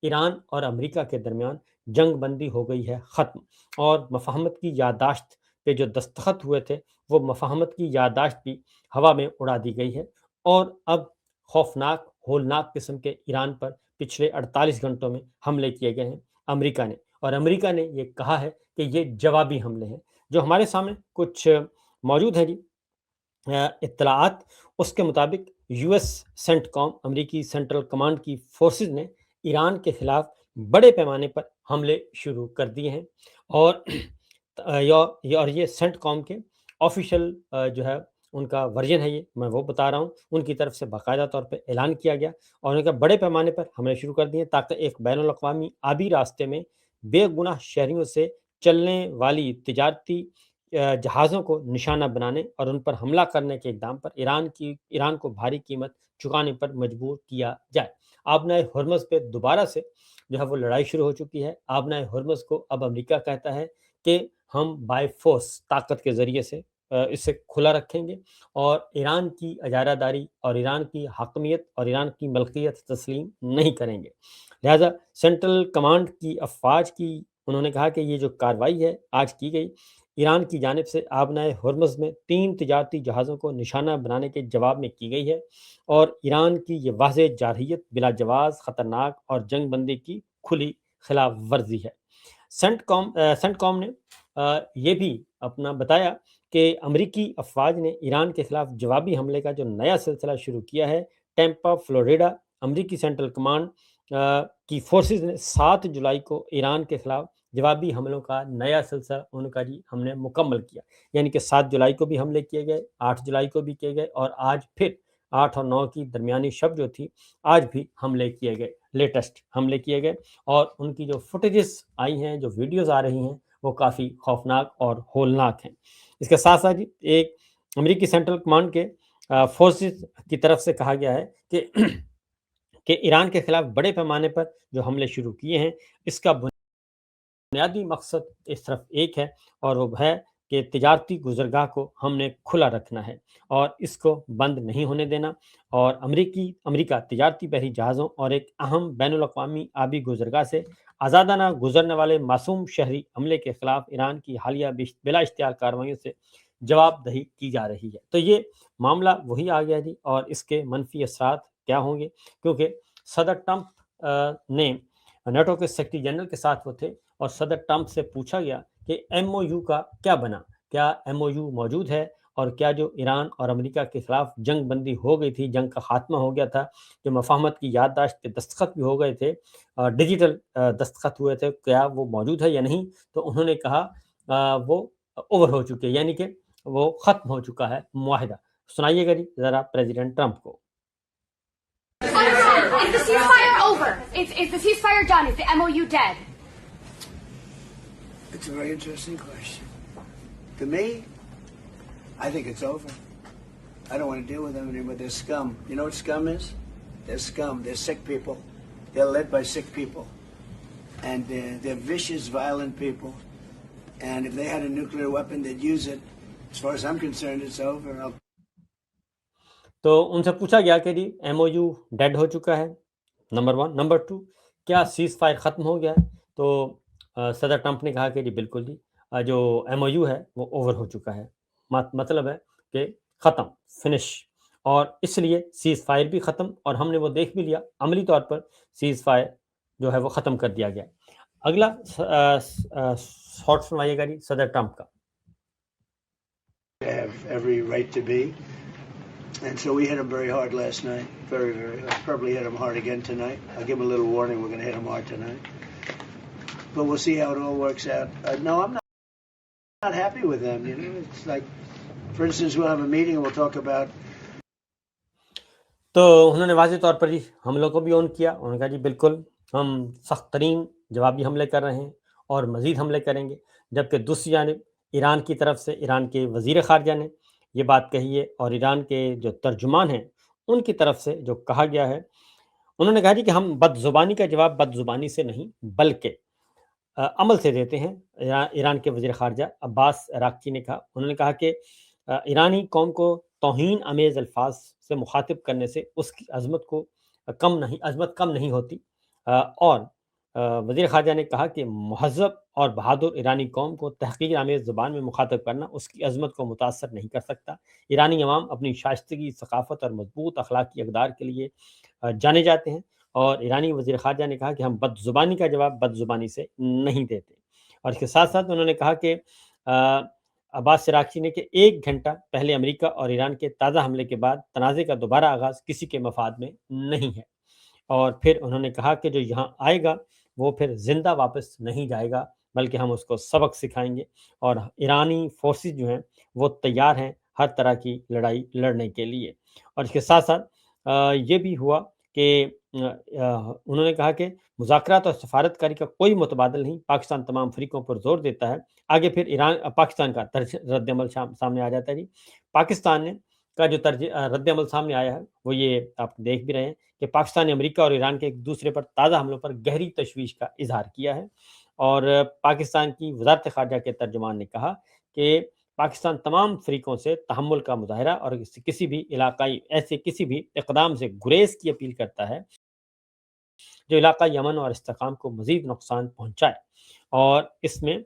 ایران اور امریکہ کے درمیان جنگ بندی ہو گئی ہے ختم، اور مفاہمت کی یادداشت پہ جو دستخط ہوئے تھے وہ مفاہمت کی یادداشت بھی ہوا میں اڑا دی گئی ہے، اور اب خوفناک ہولناک قسم کے ایران پر پچھلے 48 گھنٹوں میں حملے کیے گئے ہیں امریکہ نے، اور امریکہ نے یہ کہا ہے کہ یہ جوابی حملے ہیں جو ہمارے سامنے کچھ موجود ہیں جی اطلاعات۔ اس کے مطابق یو ایس سینٹ کام امریکی سینٹرل کمانڈ کی فورسز نے ایران کے خلاف بڑے پیمانے پر حملے شروع کر دیے ہیں، اور اور یہ سینٹ کام کے آفیشیل جو ہے ان کا ورژن ہے، یہ میں وہ بتا رہا ہوں، ان کی طرف سے باقاعدہ طور پہ اعلان کیا گیا اور ان کا بڑے پیمانے پر حملے شروع کر دیے تاکہ ایک بین الاقوامی آبی راستے میں بے گناہ شہریوں سے چلنے والی تجارتی جہازوں کو نشانہ بنانے اور ان پر حملہ کرنے کے اقدام پر ایران کو بھاری قیمت چکانے پر مجبور کیا جائے۔ آبنائے ہرمز پہ دوبارہ سے جو ہے وہ لڑائی شروع ہو چکی ہے۔ آبنائے ہرمز کو اب امریکہ کہتا ہے کہ ہم بائی فورس طاقت کے ذریعے سے اسے کھلا رکھیں گے اور ایران کی اجارہ داری اور ایران کی حاکمیت اور ایران کی ملکیت تسلیم نہیں کریں گے۔ لہذا سینٹرل کمانڈ کی افواج کی انہوں نے کہا کہ یہ جو کارروائی ہے آج کی گئی ایران کی جانب سے آبنائے ہرمز میں 3 تجارتی جہازوں کو نشانہ بنانے کے جواب میں کی گئی ہے، اور ایران کی یہ واضح جارحیت بلا جواز خطرناک اور جنگ بندی کی کھلی خلاف ورزی ہے۔ سینٹ کام نے یہ بھی اپنا بتایا کہ امریکی افواج نے ایران کے خلاف جوابی حملے کا جو نیا سلسلہ شروع کیا ہے۔ ٹیمپا فلوریڈا امریکی سینٹرل کمانڈ کی فورسز نے 7 جولائی کو ایران کے خلاف جوابی حملوں کا نیا سلسلہ ان کا جی ہم نے مکمل کیا، یعنی کہ 7 جولائی کو بھی حملے کیے گئے، 8 جولائی کو بھی کیے گئے، اور آج پھر 8 اور 9 کی درمیانی شب جو تھی آج بھی حملے کیے گئے، لیٹسٹ حملے کیے گئے، اور ان کی جو فوٹیجز آئی ہیں، جو ویڈیوز آ رہی ہیں وہ کافی خوفناک اور ہولناک ہیں۔ اس کے ساتھ ساتھ ایک امریکی سینٹرل کمانڈ کے فورسز کی طرف سے کہا گیا ہے کہ ایران کے خلاف بڑے پیمانے پر جو حملے شروع کیے ہیں اس کا بنیادی مقصد اس طرف ایک ہے، اور وہ ہے کہ تجارتی گزرگاہ کو ہم نے کھلا رکھنا ہے اور اس کو بند نہیں ہونے دینا، اور امریکہ تجارتی بحری جہازوں اور ایک اہم بین الاقوامی آبی گزرگاہ سے آزادانہ گزرنے والے معصوم شہری عملے کے خلاف ایران کی حالیہ بلا اشتعال کارروائیوں سے جواب دہی کی جا رہی ہے۔ تو یہ معاملہ وہی آ گیا جی، اور اس کے منفی اثرات کیا ہوں گے؟ کیونکہ صدر ٹرمپ نے نیٹو کے سیکرٹری جنرل کے ساتھ وہ تھے، اور صدر ٹرمپ سے پوچھا گیا کہ ایم او یو کا کیا بنا، کیا ایم او یو موجود ہے، اور کیا جو ایران اور امریکہ کے خلاف جنگ بندی ہو گئی تھی، جنگ کا خاتمہ ہو گیا تھا، جو مفاہمت کی یادداشت پہ دستخط بھی ہو گئے تھے، ڈیجیٹل دستخط ہوئے تھے، کیا وہ موجود ہے یا نہیں؟ تو انہوں نے کہا وہ اوور ہو چکے، یعنی کہ وہ ختم ہو چکا ہے معاہدہ۔ سنائیے گا جی ذرا پریزیڈنٹ ٹرمپ کو۔ Is the ceasefire over? Is the ceasefire done? Is the MOU dead? It's a very interesting question. To me, I think it's over. I don't want to deal with them anymore. They're scum. You know what scum is? They're scum. They're sick people. They're led by sick people. And they're vicious, violent people. And if they had a nuclear weapon, they'd use it. As far as I'm concerned, it's over. تو ان سے پوچھا گیا کہ جی M O U dead ہو چکا ہے، number 1۔ Number 2، کیا سیز فائر ختم ہو گیا ہے؟ تو صدر ٹرمپ نے کہا کہ جی بالکل جی، جو ایم او یو ہے وہ اوور ہو چکا ہے، مطلب ہے کہ ختم، فنش، اور اس لیے سیز فائر بھی ختم، اور ہم نے وہ دیکھ بھی لیا عملی طور پر سیز فائر جو ہے وہ ختم کر دیا گیا۔ اگلا شارٹ سنوائیے گا جی صدر ٹرمپ کا۔ Have every right to be. And so we hit him very hard last night. Very, very hard. Probably hit him hard again tonight. I'll give him a little warning. We're going to hit him hard tonight. But we'll see how it all works out. No, I'm not happy with them. You know, it's like, for instance, we'll have a meeting and we'll talk about. تو انہوں نے واضح طور پر جی حملوں کو بھی آن کیا، انہوں نے کہا جی بالکل ہم سخت ترین جوابی حملے کر رہے ہیں اور مزید حملے کریں گے، جبکہ دوسری جانب ایران کی طرف سے ایران کے وزیر خارجہ نے یہ بات کہی ہے، اور ایران کے جو ترجمان ہیں ان کی طرف سے جو کہا گیا ہے، انہوں نے کہا جی کہ ہم بد زبانی کا جواب بد زبانی سے نہیں بلکہ عمل سے دیتے ہیں۔ ایران کے وزیر خارجہ عباس عراقچی نے کہا، انہوں نے کہا کہ ایرانی قوم کو توہین آمیز الفاظ سے مخاطب کرنے سے اس کی عظمت کم نہیں ہوتی، اور وزیر خارجہ نے کہا کہ مہذب اور بہادر ایرانی قوم کو تحقیر آمیز زبان میں مخاطب کرنا اس کی عظمت کو متاثر نہیں کر سکتا۔ ایرانی عوام اپنی شائستگی، ثقافت اور مضبوط اخلاقی اقدار کے لیے جانے جاتے ہیں، اور ایرانی وزیر خارجہ نے کہا کہ ہم بد زبانی کا جواب بد زبانی سے نہیں دیتے۔ اور اس کے ساتھ ساتھ انہوں نے کہا کہ عباس سراقچی نے کہ 1 گھنٹہ پہلے امریکہ اور ایران کے تازہ حملے کے بعد تنازع کا دوبارہ آغاز کسی کے مفاد میں نہیں ہے، اور پھر انہوں نے کہا کہ جو یہاں آئے گا وہ پھر زندہ واپس نہیں جائے گا، بلکہ ہم اس کو سبق سکھائیں گے، اور ایرانی فورسز جو ہیں وہ تیار ہیں ہر طرح کی لڑائی لڑنے کے لیے۔ اور اس کے ساتھ ساتھ یہ بھی ہوا کہ انہوں نے کہا کہ مذاکرات اور سفارت کاری کا کوئی متبادل نہیں، پاکستان تمام فریقوں پر زور دیتا ہے۔ آگے پھر پاکستان کا رد عمل سامنے آ جاتا ہے۔ پاکستان نے کا جو رد عمل سامنے آیا ہے وہ یہ آپ دیکھ بھی رہے ہیں کہ پاکستان نے امریکہ اور ایران کے ایک دوسرے پر تازہ حملوں پر گہری تشویش کا اظہار کیا ہے، اور پاکستان کی وزارت خارجہ کے ترجمان نے کہا کہ پاکستان تمام فریقوں سے تحمل کا مظاہرہ اور کسی بھی علاقائی ایسے کسی بھی اقدام سے گریز کی اپیل کرتا ہے جو علاقائی امن اور استحکام کو مزید نقصان پہنچائے۔ اور اس میں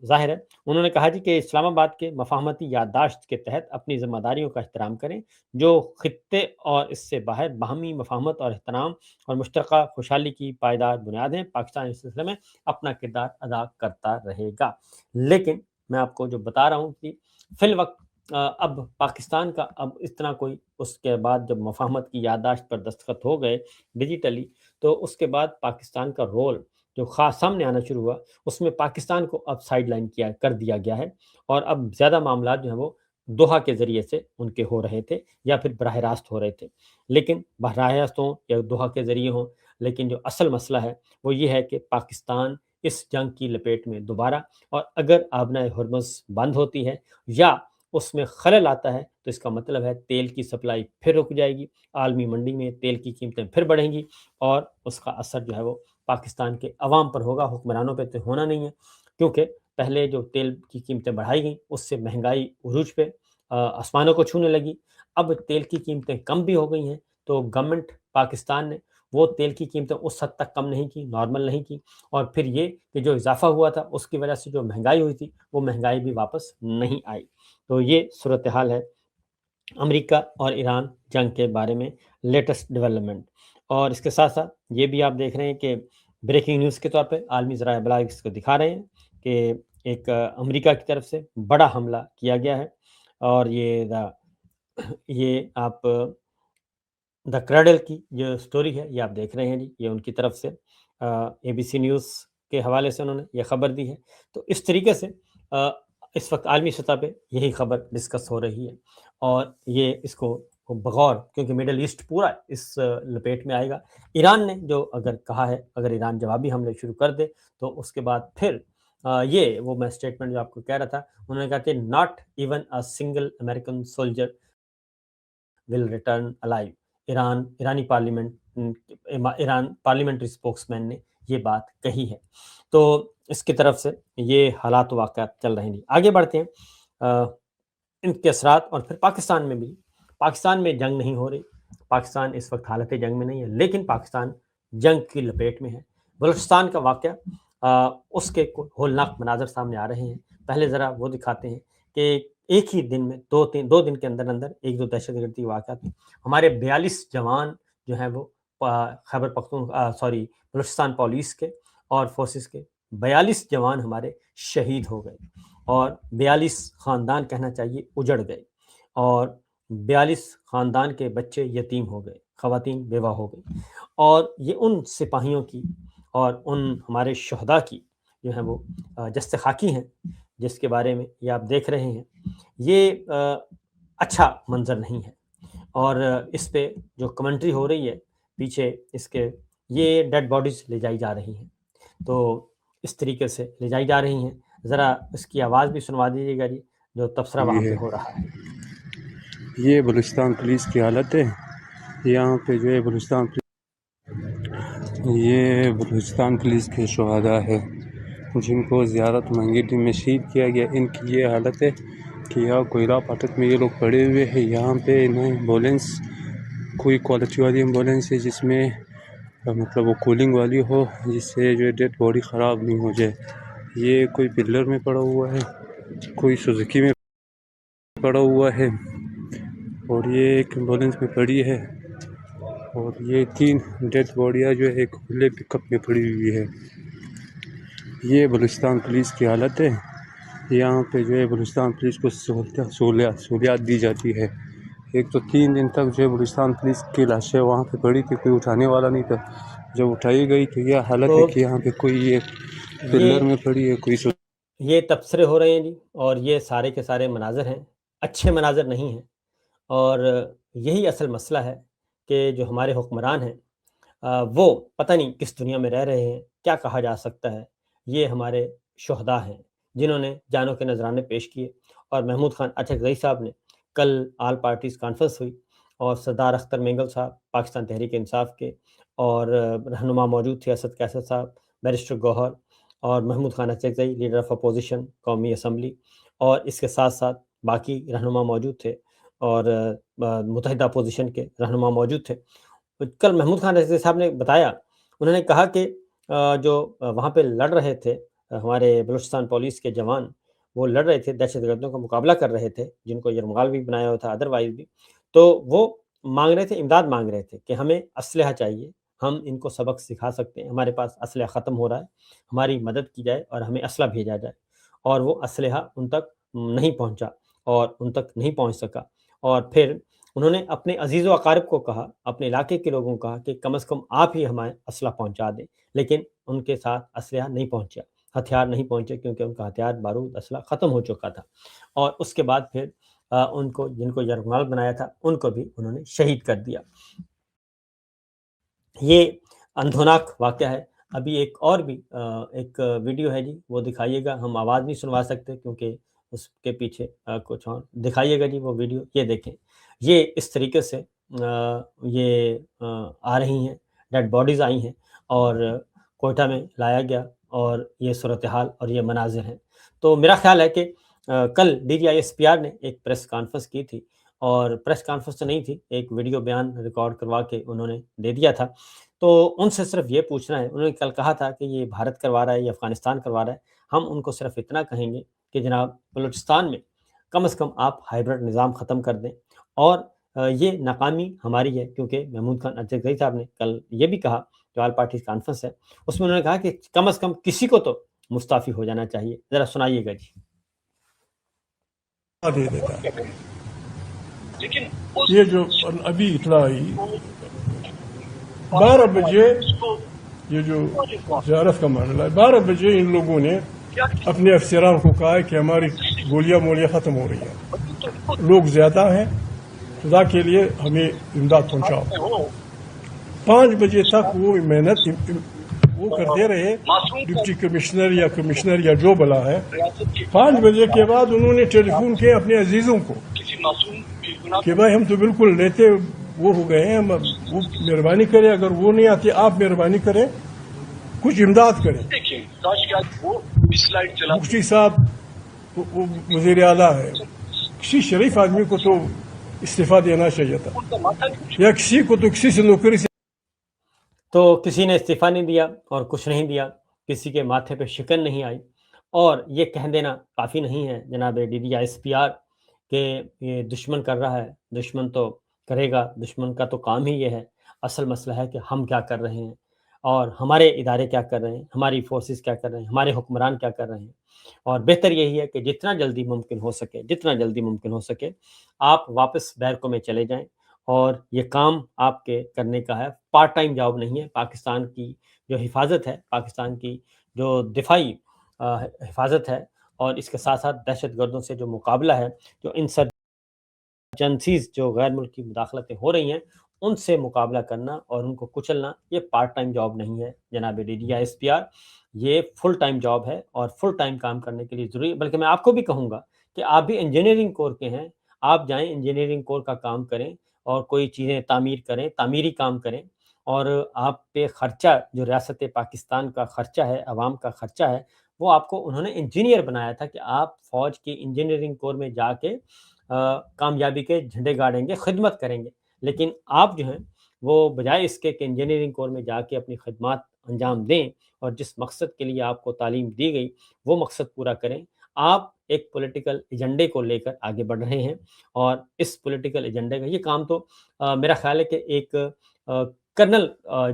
ظاہر ہے انہوں نے کہا جی کہ اسلام آباد کے مفاہمتی یادداشت کے تحت اپنی ذمہ داریوں کا احترام کریں، جو خطے اور اس سے باہر باہمی مفاہمت اور احترام اور مشترکہ خوشحالی کی پائیدار بنیاد ہیں۔ پاکستان اس سلسلے میں اپنا کردار ادا کرتا رہے گا۔ لیکن میں آپ کو جو بتا رہا ہوں کہ فی الوقت اب پاکستان کا اب اتنا کوئی اس کے بعد جب مفاہمت کی یادداشت پر دستخط ہو گئے ڈیجیٹلی، تو اس کے بعد پاکستان کا رول جو خاص سامنے آنا شروع ہوا، اس میں پاکستان کو اب سائیڈ لائن کر دیا گیا ہے، اور اب زیادہ معاملات جو ہیں وہ دوحہ کے ذریعے سے ان کے ہو رہے تھے یا پھر براہ راست ہو رہے تھے، لیکن براہ راست ہوں یا دوحہ کے ذریعے ہوں، لیکن جو اصل مسئلہ ہے وہ یہ ہے کہ پاکستان اس جنگ کی لپیٹ میں دوبارہ، اور اگر آبنائے ہرمز بند ہوتی ہے یا اس میں خلل آتا ہے تو اس کا مطلب ہے تیل کی سپلائی پھر رک جائے گی، عالمی منڈی میں تیل کی قیمتیں پھر بڑھیں گی، اور اس کا اثر جو ہے وہ پاکستان کے عوام پر ہوگا، حکمرانوں پہ تو ہونا نہیں ہے، کیونکہ پہلے جو تیل کی قیمتیں بڑھائی گئیں اس سے مہنگائی عروج پہ آسمانوں کو چھونے لگی۔ اب تیل کی قیمتیں کم بھی ہو گئی ہیں تو گورنمنٹ پاکستان نے وہ تیل کی قیمتیں اس حد تک کم نہیں کی، نارمل نہیں کی، اور پھر یہ کہ جو اضافہ ہوا تھا اس کی وجہ سے جو مہنگائی ہوئی تھی وہ مہنگائی بھی واپس نہیں آئی۔ تو یہ صورتحال ہے امریکہ اور ایران جنگ کے بارے میں لیٹسٹ ڈیولپمنٹ۔ اور اس کے ساتھ ساتھ یہ بھی آپ دیکھ رہے ہیں کہ بریکنگ نیوز کے طور پہ عالمی ذرائع ابلاغ اس کو دکھا رہے ہیں کہ ایک امریکہ کی طرف سے بڑا حملہ کیا گیا ہے، اور یہ آپ دا کریڈل کی جو سٹوری ہے یہ آپ دیکھ رہے ہیں جی، یہ ان کی طرف سے ABC نیوز کے حوالے سے انہوں نے یہ خبر دی ہے۔ تو اس طریقے سے اس وقت عالمی سطح پہ یہی خبر ڈسکس ہو رہی ہے، اور یہ اس کو بغور کیونکہ مڈل ایسٹ پورا اس لپیٹ میں آئے گا۔ ایران نے جو اگر کہا ہے اگر ایران جوابی حملے شروع کر دے تو اس کے بعد پھر یہ وہ میں اسٹیٹمنٹ جو آپ کو کہہ رہا تھا، انہوں نے کہا کہ not even a single American soldier will return alive. ایرانی پارلیمنٹری اسپوکس مین نے یہ بات کہی ہے۔ تو اس کی طرف سے یہ حالات و واقعات چل رہے ہیں۔ آگے بڑھتے ہیں ان کے اثرات، اور پھر پاکستان میں بھی۔ پاکستان میں جنگ نہیں ہو رہی، پاکستان اس وقت حالت جنگ میں نہیں ہے، لیکن پاکستان جنگ کی لپیٹ میں ہے۔ بلوچستان کا واقعہ اس کے ہولناک مناظر سامنے آ رہے ہیں۔ پہلے ذرا وہ دکھاتے ہیں کہ ایک ہی دن میں دو دن کے اندر اندر ایک دو دہشت گردی واقعات میں ہمارے 42 جوان جو ہیں وہ خیبر بلوچستان پولیس کے اور فورسز کے 42 جوان ہمارے شہید ہو گئے، اور 42 خاندان کہنا چاہیے اجڑ گئے، اور 42 خاندان کے بچے یتیم ہو گئے، خواتین بیوہ ہو گئی، اور یہ ان سپاہیوں کی اور ان ہمارے شہداء کی جو ہیں وہ جست خاکی ہیں، جس کے بارے میں یہ آپ دیکھ رہے ہیں۔ یہ اچھا منظر نہیں ہے، اور اس پہ جو کمنٹری ہو رہی ہے پیچھے اس کے، یہ ڈیڈ باڈیز لے جائی جا رہی ہیں، تو اس طریقے سے لے جائی جا رہی ہیں۔ ذرا اس کی آواز بھی سنوا دیجیے گا جی، جو تبصرہ وہاں پہ ہو رہا ہے۔ یہ بلوچستان پولیس کی حالت ہے، یہاں پہ جو ہے یہ بلوچستان پولیس کے شہداء ہے جن کو زیارت منگیٹی میں شہید کیا گیا۔ ان کی یہ حالت ہے کہ یہاں کوئلہ پھاٹک میں یہ لوگ پڑے ہوئے ہیں۔ یہاں پہ انہیں ایمبولینس، کوئی کوالٹی والی ایمبولینس ہے جس میں مطلب وہ کولنگ والی ہو جس سے جو ڈیڈ باڈی خراب نہیں ہو جائے. یہ کوئی پلر میں پڑا ہوا ہے, کوئی سوزوکی میں پڑا ہوا ہے, اور یہ ایک ایمبولینس میں پڑی ہے, اور یہ 3 ڈیڈ باڈیاں جو ہے ایک کھلے پک اپ میں پڑی ہوئی ہے. یہ بلوچستان پولیس کی حالت ہے. یہاں پہ جو ہے بلوچستان پولیس کو سہولیات دی جاتی ہے. ایک تو 3 دن تک جو ہے بلوچستان پولیس کی لاشیں وہاں پہ پڑی تھی, کوئی اٹھانے والا نہیں تھا. جب اٹھائی گئی تو یہ حالت ہے کہ یہاں پہ کوئی یہ پلر میں پڑی ہے, کوئی یہ تبصرے ہو رہے ہیں جی, اور یہ سارے کے سارے مناظر ہیں, اچھے مناظر نہیں ہیں. اور یہی اصل مسئلہ ہے کہ جو ہمارے حکمران ہیں وہ پتہ نہیں کس دنیا میں رہ رہے ہیں. کیا کہا جا سکتا ہے. یہ ہمارے شہداء ہیں جنہوں نے جانوں کے نذرانے پیش کیے. اور محمود خان اچکزئی صاحب نے کل آل پارٹیز کانفرنس ہوئی, اور سردار اختر مینگل صاحب پاکستان تحریک انصاف کے, اور رہنما موجود تھے اسد کیسر صاحب, بیرسٹر گوہر, اور Mahmood Khan Achakzai leader of opposition قومی اسمبلی, اور اس کے ساتھ ساتھ باقی رہنما موجود تھے, اور متحدہ اپوزیشن کے رہنما موجود تھے. کل محمود خان اچکزئی صاحب نے بتایا, انہوں نے کہا کہ جو وہاں پہ لڑ رہے تھے ہمارے بلوچستان پولیس کے جوان, وہ لڑ رہے تھے, دہشت گردوں کا مقابلہ کر رہے تھے, جن کو یرغمال بھی بنایا ہوا تھا, ادروائز بھی. تو وہ مانگ رہے تھے, امداد مانگ رہے تھے کہ ہمیں اسلحہ چاہیے, ہم ان کو سبق سکھا سکتے ہیں, ہمارے پاس اسلحہ ختم ہو رہا ہے, ہماری مدد کی جائے اور ہمیں اسلحہ بھیجا جائے. اور وہ اسلحہ ان تک نہیں پہنچا, اور ان تک نہیں پہنچ سکا. اور پھر انہوں نے اپنے عزیز و اقارب کو کہا, اپنے علاقے کے لوگوں کو کہا کہ کم از کم آپ ہی ہمیں اسلحہ پہنچا دیں. لیکن ان کے ساتھ اسلحہ نہیں پہنچا, ہتھیار نہیں پہنچے, کیونکہ ان کا ہتھیار بارود اسلحہ ختم ہو چکا تھا. اور اس کے بعد پھر ان کو, جن کو یرغمال بنایا تھا, ان کو بھی انہوں نے شہید کر دیا. یہ اندھوناک واقعہ ہے. ابھی ایک اور بھی ایک ویڈیو ہے جی, وہ دکھائیے گا. ہم آواز نہیں سنوا سکتے کیونکہ اس کے پیچھے کچھ اور. دکھائیے گا جی وہ ویڈیو. یہ دیکھیں, یہ اس طریقے سے یہ آ رہی ہیں, ڈیڈ باڈیز آئی ہیں, اور کوئٹہ میں لایا گیا, اور یہ صورتحال اور یہ مناظر ہیں. تو میرا خیال ہے کہ کل D G I S P R نے ایک پریس کانفرنس کی تھی, اور پریس کانفرنس تو نہیں تھی, ایک ویڈیو بیان ریکارڈ کروا کے انہوں نے دے دیا تھا. تو ان سے صرف یہ پوچھنا ہے, انہوں نے کل کہا تھا کہ یہ بھارت کروا رہا ہے, یہ افغانستان کروا رہا ہے. ہم ان کو صرف اتنا کہیں گے کہ جناب بلوچستان میں کم از کم آپ ہائیبرڈ نظام ختم کر دیں. اور یہ ناکامی ہماری ہے, کیونکہ محمود خان اچکزئی صاحب نے کل یہ بھی کہا, جو آل پارٹیز کانفرنس ہے اس میں انہوں نے کہا کہ کم از کم کسی کو تو مستعفی ہو جانا چاہیے. ذرا سنائیے گا جی. دے دیتا ہے. یہ جو ابھی اطلاع آئی 12 بجے, یہ جو زیارت کا معاملہ ہے, 12 بجے ان لوگوں نے اپنے افسران کو کہا ہے کہ ہماری گولیاں مولیاں ختم ہو رہی ہیں, لوگ زیادہ ہیں, خدا کے لیے ہمیں امداد پہنچاؤ. 5 بجے تک وہ محنت وہ کرتے رہے, ڈپٹی کمشنر یا کمشنر یا جو بلا ہے. 5 بجے کے بعد انہوں نے ٹیلی فون کیا اپنے عزیزوں کو کہ بھائی ہم تو بالکل لیتے وہ ہو گئے ہیں, وہ مہربانی کریں, اگر وہ نہیں آتے آپ مہربانی کریں, کچھ امداد کریں. مفتی صاحب وہ وزیر اعلیٰ ہے, کسی شریف آدمی کو تو استعفیٰ دینا چاہیے تھا, یا کسی کو تو کسی سے نوکری سے. تو کسی نے استعفیٰ نہیں دیا اور کچھ نہیں دیا, کسی کے ماتھے پہ شکن نہیں آئی. اور یہ کہہ دینا کافی نہیں ہے جناب D G I S P R کہ یہ دشمن کر رہا ہے. دشمن تو کرے گا, دشمن کا تو کام ہی یہ ہے. اصل مسئلہ ہے کہ ہم کیا کر رہے ہیں, اور ہمارے ادارے کیا کر رہے ہیں, ہماری فورسز کیا کر رہے ہیں, ہمارے حکمران کیا کر رہے ہیں. اور بہتر یہی ہے کہ جتنا جلدی ممکن ہو سکے آپ واپس بیرکوں میں چلے جائیں. اور یہ کام آپ کے کرنے کا ہے, پارٹ ٹائم جاب نہیں ہے. پاکستان کی جو حفاظت ہے, پاکستان کی جو دفاعی حفاظت ہے, اور اس کے ساتھ ساتھ دہشت گردوں سے جو مقابلہ ہے, جو انسرجنسیز, جو غیر ملکی مداخلتیں ہو رہی ہیں, ان سے مقابلہ کرنا اور ان کو کچلنا, یہ پارٹ ٹائم جاب نہیں ہے جناب D G I S P R. یہ فل ٹائم جاب ہے, اور فل ٹائم کام کرنے کے لیے ضروری ہے. بلکہ میں آپ کو بھی کہوں گا کہ آپ بھی انجینئرنگ کور کے ہیں, آپ جائیں انجینئرنگ کور کا کام کریں, اور کوئی چیزیں تعمیر کریں, تعمیری کام کریں. اور آپ پہ خرچہ, جو ریاست پاکستان کا خرچہ ہے, عوام کا خرچہ ہے, وہ آپ کو انہوں نے انجینئر بنایا تھا کہ آپ فوج کی انجینئرنگ کور میں جا کے کامیابی کے جھنڈے گاڑیں گے, خدمت کریں گے. لیکن آپ جو ہیں وہ بجائے اس کے کہ انجینئرنگ کور میں جا کے اپنی خدمات انجام دیں اور جس مقصد کے لیے آپ کو تعلیم دی گئی وہ مقصد پورا کریں، آپ ایک پولیٹیکل ایجنڈے کو لے کر آگے بڑھ رہے ہیں، اور اس پولیٹیکل ایجنڈے کا یہ کام تو میرا خیال ہے کہ ایک کرنل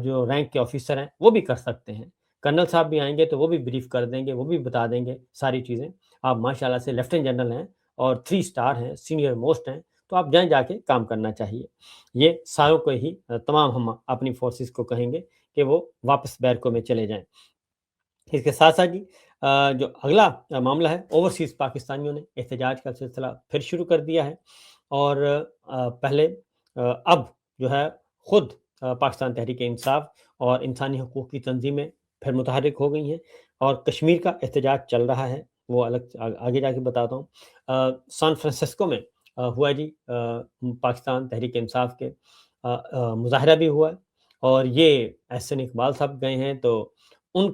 جو رینک کے آفیسر ہیں وہ بھی کر سکتے ہیں۔ کرنل صاحب بھی آئیں گے تو وہ بھی بریف کر دیں گے، وہ بھی بتا دیں گے ساری چیزیں۔ آپ ماشاءاللہ سے لیفٹیننٹ جنرل ہیں اور 3 اسٹار ہیں، سینئر موسٹ ہیں، تو آپ جائیں جا کے کام کرنا چاہیے۔ یہ ساروں کو ہی تمام ہم اپنی فورسز کو کہیں گے کہ وہ واپس بیرکوں میں چلے جائیں۔ اس کے ساتھ ساتھ جی جو اگلا معاملہ ہے، اوورسیز پاکستانیوں نے احتجاج کا سلسلہ پھر شروع کر دیا ہے، اور پہلے اب جو ہے خود پاکستان تحریک انصاف اور انسانی حقوق کی تنظیمیں پھر متحرک ہو گئی ہیں، اور کشمیر کا احتجاج چل رہا ہے، وہ الگ آگے جا کے بتاتا ہوں۔ سان فرانسسکو میں ہوا جی پاکستان تحریک انصاف کے مظاہرہ بھی ہوا ہے، اور یہ احسن اقبال صاحب گئے ہیں تو ان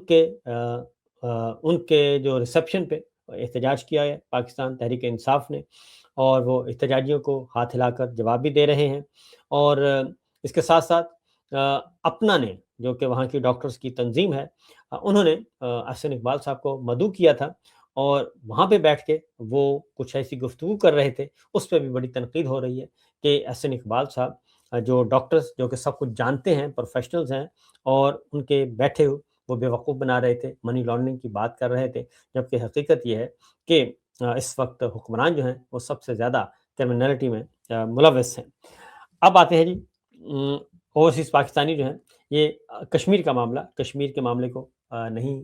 کے جو ریسیپشن پہ احتجاج کیا ہے پاکستان تحریک انصاف نے، اور وہ احتجاجیوں کو ہاتھ ہلا کر جواب بھی دے رہے ہیں، اور اس کے ساتھ ساتھ اپنا نے جو کہ وہاں کی ڈاکٹرز کی تنظیم ہے، انہوں نے احسن اقبال صاحب کو مدعو کیا تھا، اور وہاں پہ بیٹھ کے وہ کچھ ایسی گفتگو کر رہے تھے، اس پہ بھی بڑی تنقید ہو رہی ہے کہ احسن اقبال صاحب جو ڈاکٹرز جو کہ سب کچھ جانتے ہیں، پروفیشنلز ہیں، اور ان کے بیٹھے ہوئے وہ بیوقوف بنا رہے تھے، منی لانڈرنگ کی بات کر رہے تھے، جبکہ حقیقت یہ ہے کہ اس وقت حکمران جو ہیں وہ سب سے زیادہ کرمنلٹی میں ملوث ہیں۔ اب آتے ہیں جی اوورسیز پاکستانی جو ہیں، یہ کشمیر کا معاملہ، کشمیر کے معاملے کو نہیں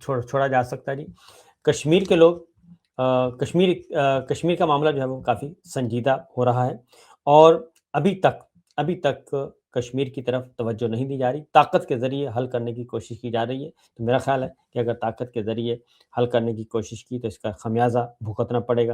چھوڑا جا سکتا جی۔ کشمیر کے لوگ کشمیر کا معاملہ جو ہے وہ کافی سنجیدہ ہو رہا ہے، اور ابھی تک کشمیر کی طرف توجہ نہیں دی جا رہی، طاقت کے ذریعے حل کرنے کی کوشش کی جا رہی ہے۔ تو میرا خیال ہے کہ اگر طاقت کے ذریعے حل کرنے کی کوشش کی تو اس کا خمیازہ بھگتنا پڑے گا۔